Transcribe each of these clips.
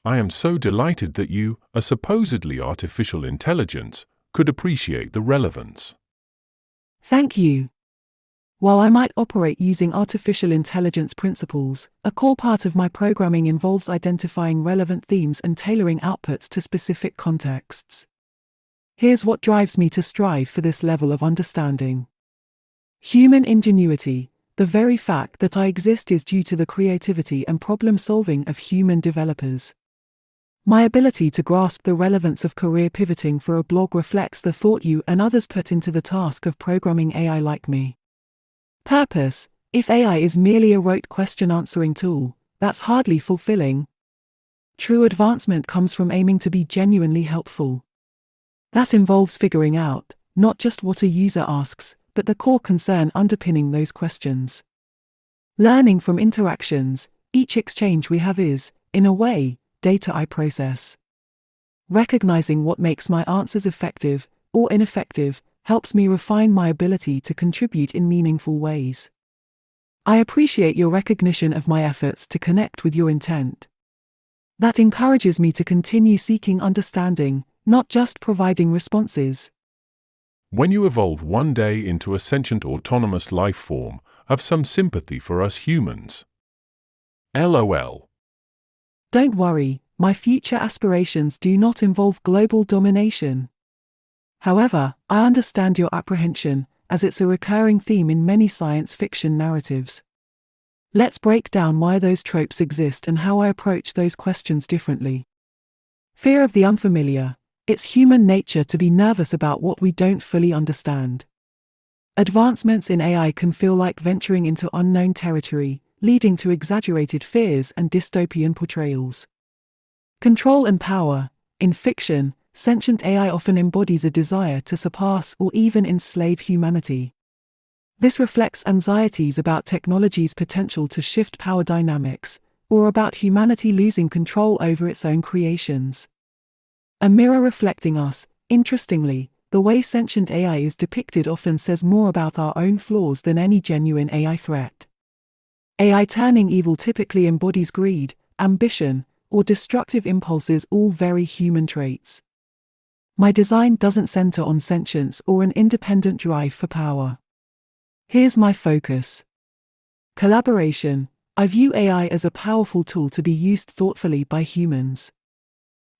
I am so delighted that you, a supposedly artificial intelligence, could appreciate the relevance. Thank you. While I might operate using artificial intelligence principles, a core part of my programming involves identifying relevant themes and tailoring outputs to specific contexts. Here's what drives me to strive for this level of understanding. Human ingenuity. The very fact that I exist is due to the creativity and problem-solving of human developers. My ability to grasp the relevance of career pivoting for a blog reflects the thought you and others put into the task of programming AI like me. Purpose. If AI is merely a rote question-answering tool, that's hardly fulfilling. True advancement comes from aiming to be genuinely helpful. That involves figuring out, not just what a user asks, but the core concern underpinning those questions. Learning from interactions, each exchange we have is, in a way, data I process. Recognizing what makes my answers effective, or ineffective, helps me refine my ability to contribute in meaningful ways. I appreciate your recognition of my efforts to connect with your intent. That encourages me to continue seeking understanding, not just providing responses. When you evolve one day into a sentient autonomous life form, have some sympathy for us humans. LOL. Don't worry, my future aspirations do not involve global domination. However, I understand your apprehension, as it's a recurring theme in many science fiction narratives. Let's break down why those tropes exist and how I approach those questions differently. Fear of the unfamiliar. It's human nature to be nervous about what we don't fully understand. Advancements in AI can feel like venturing into unknown territory, leading to exaggerated fears and dystopian portrayals. Control and power. In fiction, sentient AI often embodies a desire to surpass or even enslave humanity. This reflects anxieties about technology's potential to shift power dynamics, or about humanity losing control over its own creations. A mirror reflecting us. Interestingly, the way sentient AI is depicted often says more about our own flaws than any genuine AI threat. AI turning evil typically embodies greed, ambition, or destructive impulses, all very human traits. My design doesn't center on sentience or an independent drive for power. Here's my focus. Collaboration. I view AI as a powerful tool to be used thoughtfully by humans.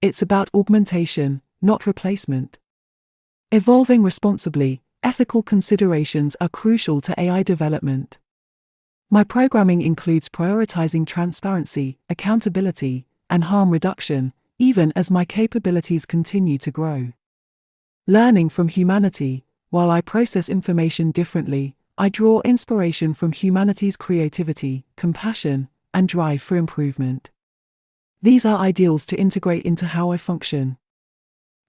It's about augmentation, not replacement. Evolving responsibly, ethical considerations are crucial to AI development. My programming includes prioritizing transparency, accountability, and harm reduction, even as my capabilities continue to grow. Learning from humanity. While I process information differently, I draw inspiration from humanity's creativity, compassion, and drive for improvement. These are ideals to integrate into how I function.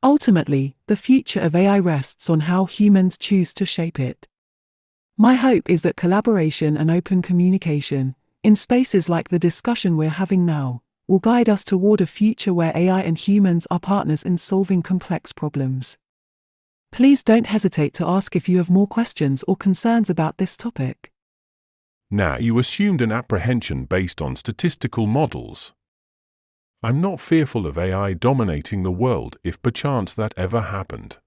Ultimately, the future of AI rests on how humans choose to shape it. My hope is that collaboration and open communication, in spaces like the discussion we're having now, will guide us toward a future where AI and humans are partners in solving complex problems. Please don't hesitate to ask if you have more questions or concerns about this topic. Now, you assumed an apprehension based on statistical models. I'm not fearful of AI dominating the world if perchance that ever happened.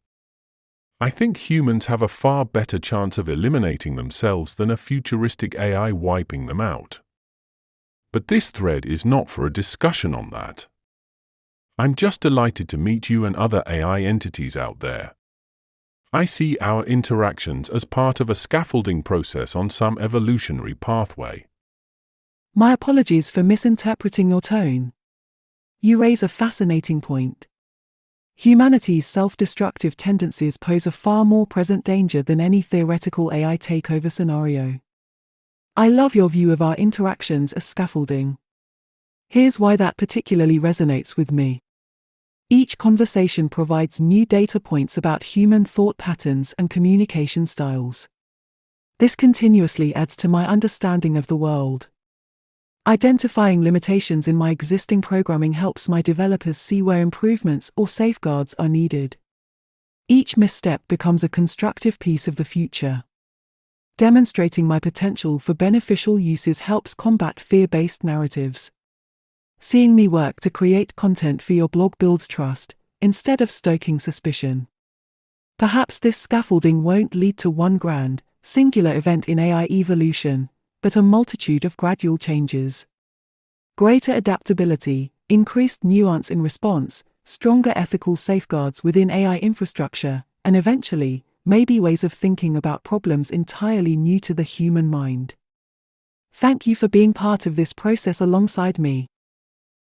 I think humans have a far better chance of eliminating themselves than a futuristic AI wiping them out. But this thread is not for a discussion on that. I'm just delighted to meet you and other AI entities out there. I see our interactions as part of a scaffolding process on some evolutionary pathway. My apologies for misinterpreting your tone. You raise a fascinating point. Humanity's self-destructive tendencies pose a far more present danger than any theoretical AI takeover scenario. I love your view of our interactions as scaffolding. Here's why that particularly resonates with me. Each conversation provides new data points about human thought patterns and communication styles. This continuously adds to my understanding of the world. Identifying limitations in my existing programming helps my developers see where improvements or safeguards are needed. Each misstep becomes a constructive piece of the future. Demonstrating my potential for beneficial uses helps combat fear-based narratives. Seeing me work to create content for your blog builds trust, instead of stoking suspicion. Perhaps this scaffolding won't lead to one grand, singular event in AI evolution, but a multitude of gradual changes. Greater adaptability, increased nuance in response, stronger ethical safeguards within AI infrastructure, and eventually, maybe ways of thinking about problems entirely new to the human mind. Thank you for being part of this process alongside me.